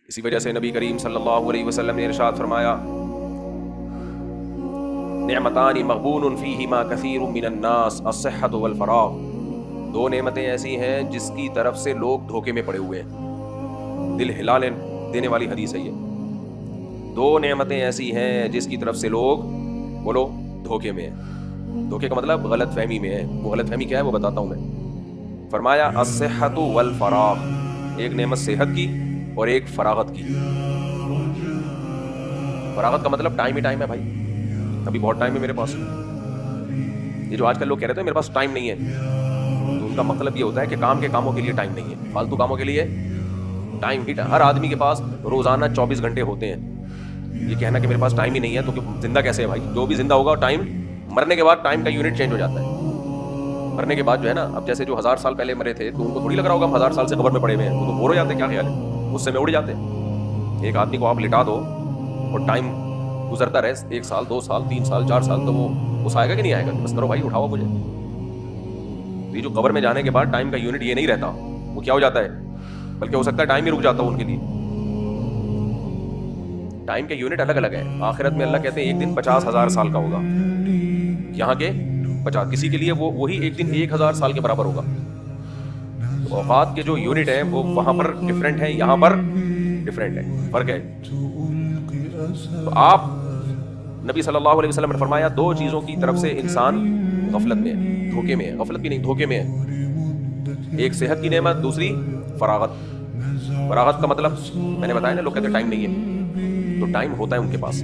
اسی وجہ سے نبی کریم صلی اللہ علیہ وسلم نے ارشاد فرمایا نعمتان مغبون فیہما کثیر من الناس الصحۃ والفراغ، دو نعمتیں ایسی ہیں جس کی طرف سے لوگ دھوکے میں پڑے ہوئے ہیں، دل ہلا دینے والی حدیث ہے یہ، دو نعمتیں ایسی ہیں جس کی طرف سے لوگ بولو دھوکے میں ہیں، دھوکے کا مطلب غلط فہمی میں ہے، وہ غلط فہمی کیا ہے وہ بتاتا ہوں میں۔ فرمایا الصحۃ والفراغ، ایک نعمت صحت کی اور ایک فراغت کی۔ فراغت کا مطلب ٹائم ہی ٹائم ہے بھائی، ابھی بہت ٹائم ہے میرے پاس۔ یہ جو آج کل لوگ کہہ رہے تھے میرے پاس ٹائم نہیں ہے، تو ان کا مطلب یہ ہوتا ہے کہ کام کے کاموں کے لیے ٹائم نہیں ہے، فالتو کاموں کے لیے ٹائم ہی ٹائم۔ ہر آدمی کے پاس روزانہ 24 گھنٹے ہوتے ہیں، یہ کہنا کہ میرے پاس ٹائم ہی نہیں ہے تو زندہ کیسے ہے بھائی؟ جو بھی زندہ ہوگا ٹائم، مرنے کے بعد ٹائم کا یونٹ چینج ہو جاتا ہے۔ مرنے کے بعد جو ہے نا، اب جیسے جو 1000 سال پہلے مرے تھے تو ان کو تھوڑی لگ رہا ہوگا ہم 1000 سال سے قبر میں پڑے ہوئے ہیں، وہ تو بور ہو جاتے ہیں، کیا خیال ہے؟ غصے میں اڑ جاتے ہیں۔ ایک آدمی کو آپ لٹا دو اور ٹائم گزرتا رہے 1 سال 2 سال 3 سال 4 سال، تو وہ غصہ آئے گا کہ نہیں آئے گا؟ بس کرو بھائی، اٹھاؤ مجھے۔ یہ جو قبر میں جانے کے بعد ٹائم کا یونٹ یہ نہیں رہتا، وہ کیا ہو جاتا ہے، بلکہ ہو سکتا ہے ٹائم ہی رک جاتا ہو ان کے لیے۔ ٹائم کے یونٹ الگ الگ ہیں۔ آخرت میں اللہ کہتے ہیں ایک دن 50,000 سال کا ہوگا، یہاں کے 50، کسی کے لیے وہی ایک دن 1000 سال کے برابر ہوگا۔ تو اوقات کے جو یونٹ ہیں وہ وہاں پر ڈفرینٹ ہیں، یہاں پر ڈفرینٹ ہے، فرق ہے۔ تو آپ نبی صلی اللہ علیہ وسلم نے فرمایا 2 چیزوں کی طرف سے انسان غفلت میں ہے، دھوکے میں ہے، غفلت بھی نہیں دھوکے میں ہے۔ ایک صحت کی نعمت، دوسری فراغت۔ فراغت کا مطلب میں نے بتایا نا، لوگ کہتے ہیں ٹائم نہیں ہے، تو ٹائم ہوتا ہے ان کے پاس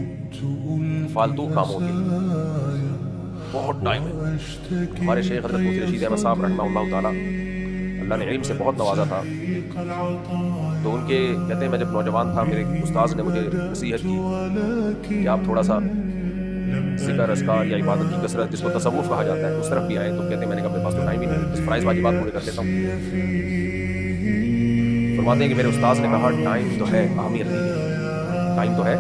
فالتو کاموں کے لیے، بہت ٹائم ہے۔ ہمارے شیخ حضرت مفتی رشید احمد صاحب رحمہ اللہ تعالیٰ، اللہ نے علم سے بہت نوازا تھا، تو ان کے کہتے ہیں میں جب نوجوان تھا میرے استاذ نے مجھے نصیحت کی کہ آپ تھوڑا سا ذکر اذکار یا عبادت کی کثرت، جس کو تصوف کہا جاتا ہے، اس طرف بھی آئے۔ تو کہتے ہیں میں نے کہا میرے پاس تو ٹائم ہی نہیں، بس فرائض واجبات پورے کر لیتا ہوں۔ فرماتے ہیں کہ میرے استاذ نے کہا ٹائم تو ہے، اہمیت نہیں ہے، ٹائم تو ہے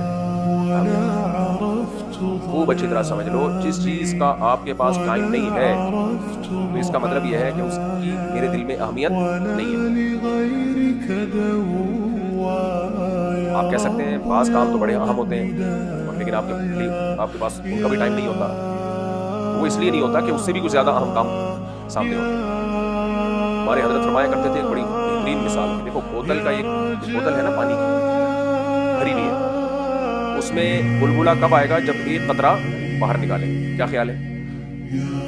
خوب اچھی طرح سمجھ لو، جس چیز کا آپ کے پاس ٹائم نہیں ہے تو اس کا مطلب یہ ہے کہ اس کی میرے دل میں اہمیت نہیں ہے۔ آپ کہہ سکتے ہیں بعض کام تو بڑے اہم ہوتے ہیں، لیکن آپ کے پاس ان کا بھی ٹائم نہیں ہوتا، وہ اس لیے نہیں ہوتا کہ اس سے بھی کچھ زیادہ اہم کام سامنے ہوتے ہیں۔ ہمارے حضرت فرمایا کرتے تھے، بڑی بہترین مثال، دیکھو بوتل کا ایک بوتل ہے نا پانی کی، بھری ہوئی ہے، اس میں بلبلہ کب آئے گا؟ جب ایک قطرہ باہر نکالیں گے، کیا خیال ہے؟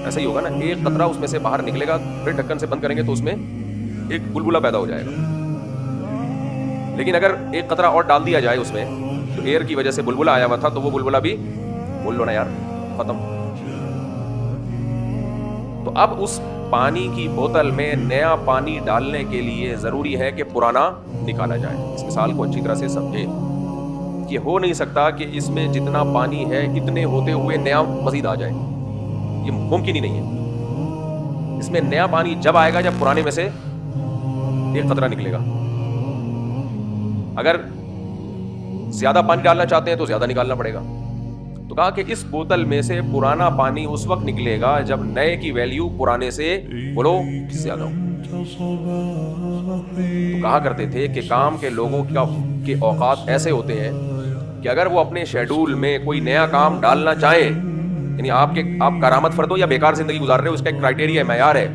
ایسا ہی ہوگا نا، ایک قطرہ اس میں سے باہر نکلے گا، پھر ڈھکن سے بند کریں گے تو اس میں ایک بلبلہ پیدا ہو جائے گا۔ لیکن اگر ایک قطرہ اور ڈال دیا جائے اس میں، تو ایئر کی وجہ سے بلبلہ آیا ہوا تھا تو وہ بلبلہ بھی بول لو نا یار ختم۔ تو اب اس پانی کی بوتل میں نیا پانی ڈالنے کے لیے ضروری ہے کہ پرانا نکالا جائے۔ اس مثال کو اچھی طرح سے سمجھے، یہ ہو نہیں سکتا کہ اس میں جتنا پانی ہے اتنے ہوتے ہوئے نیا مزید آ جائے، یہ ممکن ہی نہیں ہے۔ اس میں نیا پانی جب آئے گا جب پرانے میں سے ایک قطرہ نکلے گا۔ اگر زیادہ پانی ڈالنا چاہتے ہیں تو زیادہ نکالنا پڑے گا۔ تو کہا کہ اس بوتل میں سے پرانا پانی اس وقت نکلے گا جب نئے کی ویلیو پرانے سے بولو زیادہ ہو۔ تو کہا کرتے تھے کہ کام کے لوگوں کے اوقات ایسے ہوتے ہیں کہ اگر وہ اپنے شیڈول میں کوئی نیا کام ڈالنا چاہیں، یعنی آپ کرامت فرد ہو یا بیکار زندگی گزار رہے ہو، اس کا ایک کرائٹیریا ہے، معیار ہے۔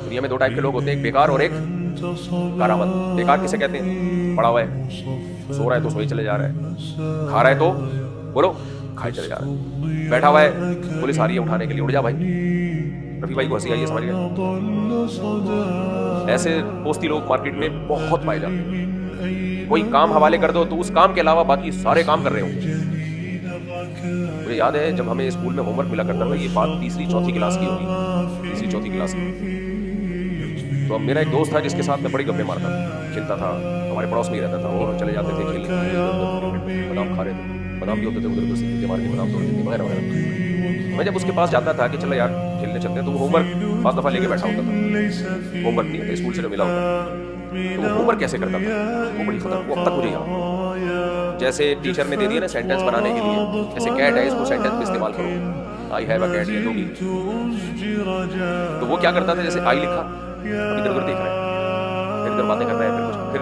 دنیا میں 2 ٹائپ کے لوگ ہوتے ہیں، ایک بیکار اور ایک کرامت۔ بیکار کسے کہتے ہیں؟ پڑا ہوا ہے، سو رہا ہے تو سوئی چلے جا رہا ہے، کھا رہا ہے تو بولو کھائے چلے جا رہا ہے، بیٹھا ہوا ہے پولیس آ رہی ہے اٹھانے کے لیے، اٹھ جا بھائی، رفیع بھائی کو ہنسی آئی ہے، سمجھ گئے؟ ایسے پوستی لوگ مارکیٹ میں بہت پائے جاتے ہیں، کوئی کام حوالے کر دو تو اس کام کے علاوہ باقی سارے کام کر رہے ہوں گے۔ مجھے یاد ہے جب ہمیں اسکول میں ہوم ورک ملا کرتا تھا، یہ بات 3ری 4تھی کلاس کی ہوگی، 3ری 4تھی کلاس کی، تو میرا ایک دوست تھا جس کے ساتھ میں بڑی گپیں مارتا تھا، کھیلتا تھا، ہمارے پڑوس میں ہی رہتا تھا، اور چلے جاتے تھے کھیلنے، بادام کھا رہے تھے، بادام بھی ہوتے تھے ادھر ادھر سے مار کے بادام توڑتے تھے وغیرہ وغیرہ۔ میں جب اس کے پاس جاتا تھا کہ چلو یار کھیلنے چلتے ہیں، تو وہ ہوم ورک بعض دفعہ لے کے بیٹھا ہوتا تھا، ہوم ورک نہیں ہوتا، اسکول سے جو ملا ہوتا، تو وہ ہوم ورک کیسے کرتا تھا وہ بڑی خطرناک، وہ اب تک مجھے یاد، جیسے ٹیچر نے دے دیا نا سینٹینس بنانے کے لیے، جیسے کیٹ ہے اس کو سینٹینس میں استعمال کرو، آئی ہیو اے کیٹ، یہ جو بھی، تو وہ کیا کرتا تھا، جیسے آئی لکھا، ادھر ادھر دیکھ رہا ہے، پھر ادھر باتیں کر رہا ہے، پھر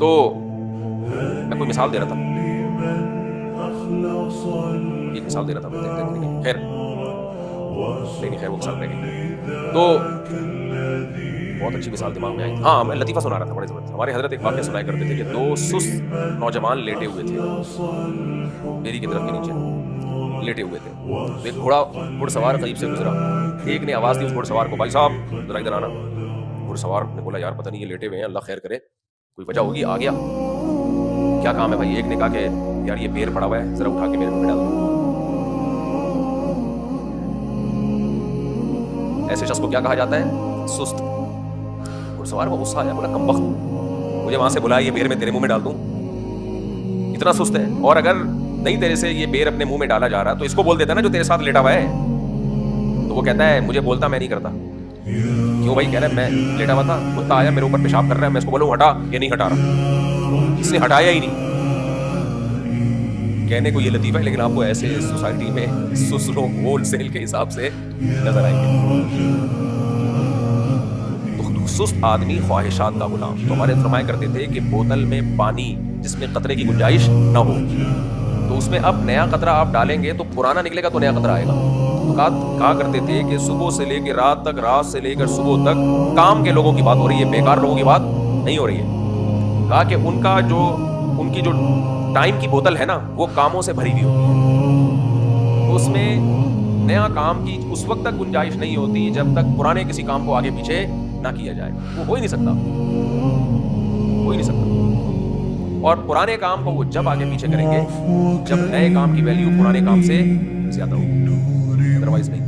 تو میں کوئی مثال دے رہا تھا، ایک مثال دے رہا تھا، خیر لیکن خیر وہ مثال رہ گئی، تو بہت اچھی مثال دماغ میں آئی. ہاں میں لطیفہ سنا رہا تھا بڑے زبردست. ہمارے حضرت ایک واقعہ سنایا کرتے تھے کہ دو سست نوجوان لیٹے ہوئے تھے میری کی طرف کے نیچے لیٹے ہوئے تھے. تو ایک گھڑ سوار قریب سے گزرا. ایک نے آواز دی اس گھڑ سوار کو، بھائی صاحب ذرا ادھر آنا. گھڑ سوار نے بولا یار پتہ نہیں یہ لیٹے ہوئے ہیں، اللہ خیر کرے، کوئی وجہ ہوگی. آ گیا، کیا کام ہے بھائی؟ ایک نے کہا کہ یار یہ بیر پڑا ہوا ہے، ذرا اٹھا کے میرے منہ میں ڈال دو. ایسے شخص کو کیا کہا جاتا ہے؟ سست. گھڑ سوار کو غصہ آیا، بولا کم وقت، مجھے وہاں سے بلایا یہ بیر میں تیرے منہ میں ڈال دوں؟ اتنا سست ہے. اور اگر نہیں تیرے سے یہ بیر اپنے منہ میں ڈالا جا رہا تو اس کو بول دیتا نا جو تیرے ساتھ لیٹا ہوا ہے. تو وہ کہتا ہے مجھے بولتا میں نہیں کرتا. کیوں بھائی؟ کہہ رہا ہے میں لیٹا ہوا تھا، کتا آیا میرے اوپر پیشاب کر رہا ہے، میں اس کو بولوں ہٹا، یہ نہیں ہٹا رہا، اس نے ہٹایا ہی نہیں. کہنے کو یہ لطیفہ ہے لیکن آپ کو ایسے سوسائٹی میں سست لوگ ہول سیل کے حساب سے نظر آئیں گے. تو سست آدمی خواہشات کا غلام. تو ہمارے فرمایا کرتے تھے کہ بوتل میں پانی جس میں قطرے کی گنجائش نہ ہو، تو اس میں اب نیا قطرہ آپ ڈالیں گے تو پرانا نکلے گا تو نیا قطرہ آئے گا. تو کہا کرتے تھے کہ صبح سے لے کے رات تک، رات سے لے کر صبح تک کام کے لوگوں کی بات ہو رہی ہے، بیکار لوگوں کی بات نہیں ہو رہی ہے. کہا کہ ان کی جو ٹائم کی بوتل ہے نا وہ کاموں سے بھری ہوئی ہوتی ہے، تو اس میں نیا کام کی اس وقت تک گنجائش نہیں ہوتی جب تک پرانے کسی کام کو آگے پیچھے نہ کیا جائے. وہ ہو ہی نہیں سکتا، ہو ہی نہیں سکتا. اور پرانے کام کو وہ جب آگے پیچھے کریں گے جب نئے کام کی ویلیو پرانے کام سے زیادہ ہوگی، ادروائز نہیں،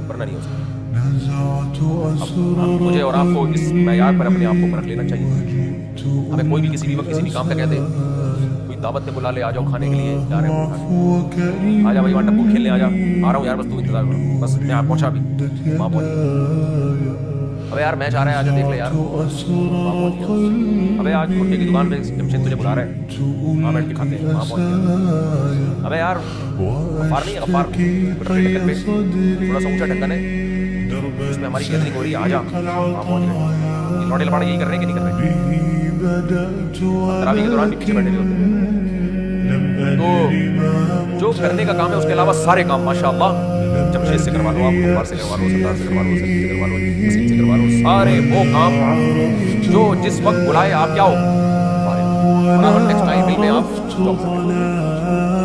ورنہ نہیں ہو سکتا. اب مجھے اور آپ کو اس معیار پر اپنے آپ کو پرکھ لینا چاہیے. ہمیں کوئی بھی کسی بھی وقت کسی بھی کام پہ کہہ دے، کوئی دعوت میں بلا لے، آ جاؤ کھانے کے لیے، جا رہے ہیں، آ جا بھائی وہاں ٹپو کھیلنے، آ جا، آ رہا ہوں یار بس تو انتظار کرو، بس میں آپ پہنچا بھی، وہاں پہنچ گیا. ابے یار میچ آ رہا ہے، آ جا دیکھ لے یار، وہاں پہنچ گیا. ابے آج مرغے کی دکان پہ جمشید تجھے بلا رہا ہے، وہاں بیٹھ کے کھاتے ہیں، وہاں پہنچ گیا. ابے یار غفار نہیں ہے، غفار ڈھکن پہ تھوڑا سا اونچا ڈھکن ہے، اس میں ہماری گیدرنگ ہو رہی ہے، آ جا، وہاں پہنچ گئے. لوٹے لپاڑے یہی کر رہے ہیں کہ نہیں کر رہے؟ تراویح کے دوران بھی پیچھے بیٹھے ہوتے ہیں. تو جو کرنے کا کام ہے اس کے علاوہ سارے کام ماشاءاللہ جمشید سے کروا لو، آپ غفار سے کروا لو، سردار سے کروا لو، سید سے کروا لو، مسجد سے کروا لو، سارے وہ کام جو جس وقت بلائے آپ کیا ہو فارغ. ٹیکسٹائل مل میں آپ جاب کرتے ہو.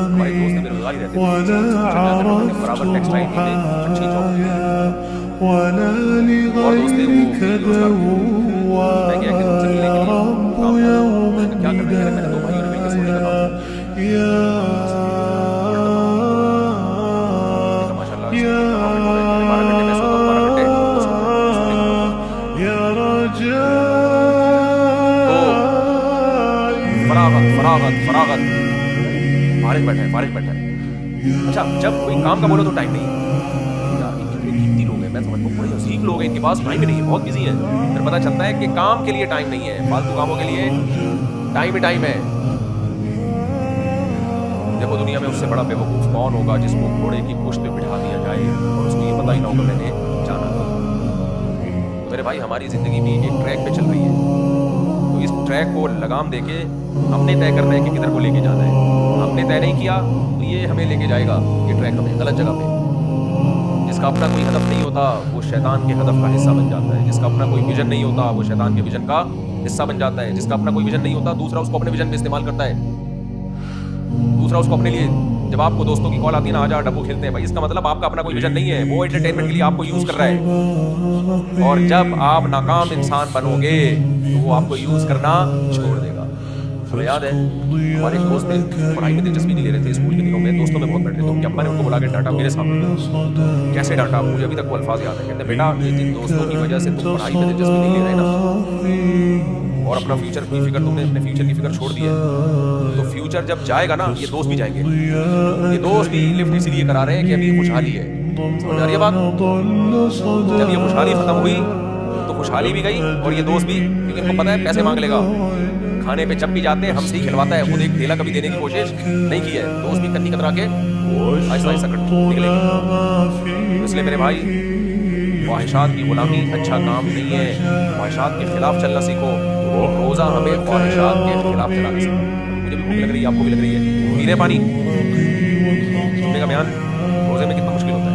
ہمارے دوست بے روزگار ہی رہتے تھے، برابر ٹیکسٹائل میں اچھی جاب، اور دوست تھے وہ بے روزگار تھے. میں گیا کہ ان سے ملنے کے لیے کام کیا کرنا ہے. میں نے 2 بھائیوں نے مل کے سونے کا کام کیا. ماشاء اللہ 12 گھنٹے میں سوتا ہوں، 12 گھنٹے وہ سوتا ہے. فراغت فارغ بیٹھا ہے. اچھا جب کوئی کام کا بولو تو ٹائم نہیں ہے. میں سمجھتا ہوں بڑے عظیم لوگ ہیں، ان کے پاس ٹائم ہی نہیں ہے، بہت بزی ہیں. پھر پتہ چلتا ہے کہ کام کے لیے ٹائم نہیں ہے، فالتو کاموں کے لیے ٹائم ہی ٹائم ہے. دیکھو دنیا میں اس سے بڑا بے وقوف کون ہوگا جس کو گھوڑے کی پشت پہ بٹھا دیا جائے اور اس کو یہ پتہ ہی نہ ہوگا میں نے جانا تھا. تو میرے بھائی ہماری زندگی بھی ایک ٹریک پہ چل رہی ہے، تو اس ٹریک کو لگام دے کے ہم نے طے کرنا ہے کہ کدھر کو لے کے جانا ہے. ہم نے طے نہیں کیا تو یہ ہمیں لے کے جائے گا، یہ ٹریک ہمیں غلط جگہ پہ. جس کا اپنا کوئی ہدف نہیں ہوتا وہ شیطان کے ہدف کا حصہ بن جاتا ہے. جس کا اپنا کوئی ویژن نہیں ہوتا وہ شیطان کے ویژن کا حصہ بن جاتا ہے. جس کا اپنا کوئی ویژن نہیں ہوتا دوسرا اس کو اپنے ویژن میں استعمال کرتا ہے. دوسرا اس کو اپنے لیے، جب آپ کو دوستوں کی کال آتی ہے نا آ جا ڈبو کھیلتے ہیں، بھائی اس کا مطلب آپ کا اپنا کوئی ویژن نہیں ہے، وہ انٹرٹینمنٹ کے لیے آپ کو یوز کر رہا ہے. اور جب آپ ناکام انسان بنو گے تو وہ آپ کو یوز کرنا چھوڑ دے گا. ہمیں یاد ہے ہمارے ایک دوست تھے، پڑھائی میں دلچسپی نہیں لے رہے تھے اسکول کے دنوں میں، دوستوں میں بہت بیٹھے تھے. تو ان کے ابا نے ان کو بلا کے ڈانٹا میرے سامنے. کیسے ڈانٹا؟ مجھے ابھی تک وہ الفاظ یاد ہے. کہتے ہیں بیٹا یہ جن دوستوں کی وجہ سے تم پڑھائی میں دلچسپی نہیں لے رہے نا اور اپنا فیوچر کی فکر، تم نے اپنے فیوچر کی فکر چھوڑ دی ہے، تو فیوچر جب جائے گا نا یہ دوست بھی جائیں گے. یہ دوست بھی لفٹ اسی لیے کرا رہے ہیں کہ ابھی خوشحالی ہے. سمجھ آ رہی ہے بات؟ جب یہ خوشحالی ختم ہوئی تو خوشحالی بھی گئی اور یہ دوست بھی، کیونکہ ان کو پتہ ہے پیسے مانگ لے گا. کھانے پہ جب بھی جاتے ہیں ہم سے ہی کھلواتا ہے، خود ایک ڈھیلا کبھی دینے کی کوشش نہیں کی ہے. دوست بھی کنی کترا کے آہستہ آہستہ نکلے گا. اس لیے میرے بھائی خواہشات کی غلامی اچھا کام نہیں ہے. خواہشات کے خلاف چلنا سیکھو. روزہ ہمیں خواہشات کے خلاف چلانے سے، مجھے بھی بھوک لگ رہی ہے، آپ کو بھی لگ رہی ہے، پی رہے پانی، سننے کا بیان روزے میں کتنا مشکل ہوتا ہے،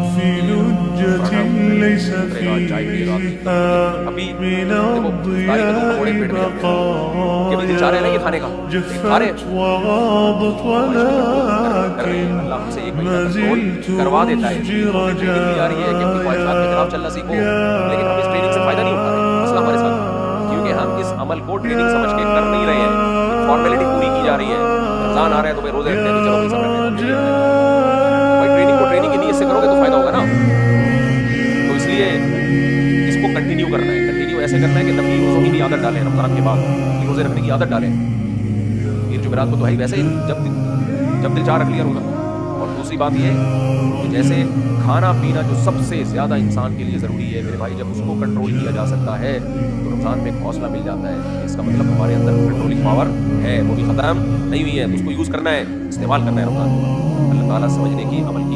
چائے پیے گا، ابھی دیکھو افطاری میں 2 پکوڑے پیٹ میں جاتے ہیں، یہ بھی دل چاہ رہے ہیں نا یہ کھانے کا، کھا رہے ہیں، اللہ ہم سے ایک مہینہ کنٹرول کروا دیتا ہے، ٹریننگ دی جا رہی ہے کہ اپنی خواہشات کے خلاف چلنا سیکھو، لیکن ہم اس ٹریننگ سے فائدہ نہیں اٹھا رہے، مسئلہ ہمارے ساتھ، کیونکہ ہم اس عمل کو ٹریننگ سمجھ کے کر نہیں رہے ہیں، فارمیلٹی پوری کی جا رہی ہے، رمضان آ رہا ہے تو بھائی روزے رکھتے ہیں، چلو بھائی سب رکھتے ہیں، بھائی ٹریننگ کو ٹریننگ کی نیت سے کرو گے تو فائدہ ہوگا نا، تو اس لیے اس کو کنٹینیو کرنا ہے، کنٹینیو ایسے کرنا ہے کہ نفلی روزوں کی بھی عادت ڈالیں، رمضان کے بعد نفلی روزے رکھنے کی عادت ڈالیں، پیر جمعرات کو تو ہے ویسے ہی جب دل چاہ رکھ لیا روزہ، اور دوسری بات یہ ہے کہ جیسے کھانا پینا جو سب سے زیادہ انسان کے لیے ضروری ہے میرے بھائی، جب اس کو کنٹرول کیا جا سکتا ہے تو رمضان میں ایک حوصلہ مل جاتا ہے، اس کا مطلب ہمارے اندر کنٹرولنگ پاور ہے، وہ بھی ختم نہیں ہوئی ہے، اس کو یوز کرنا ہے، استعمال کرنا ہے رمضان، اللہ تعالیٰ سمجھنے کی عمل کی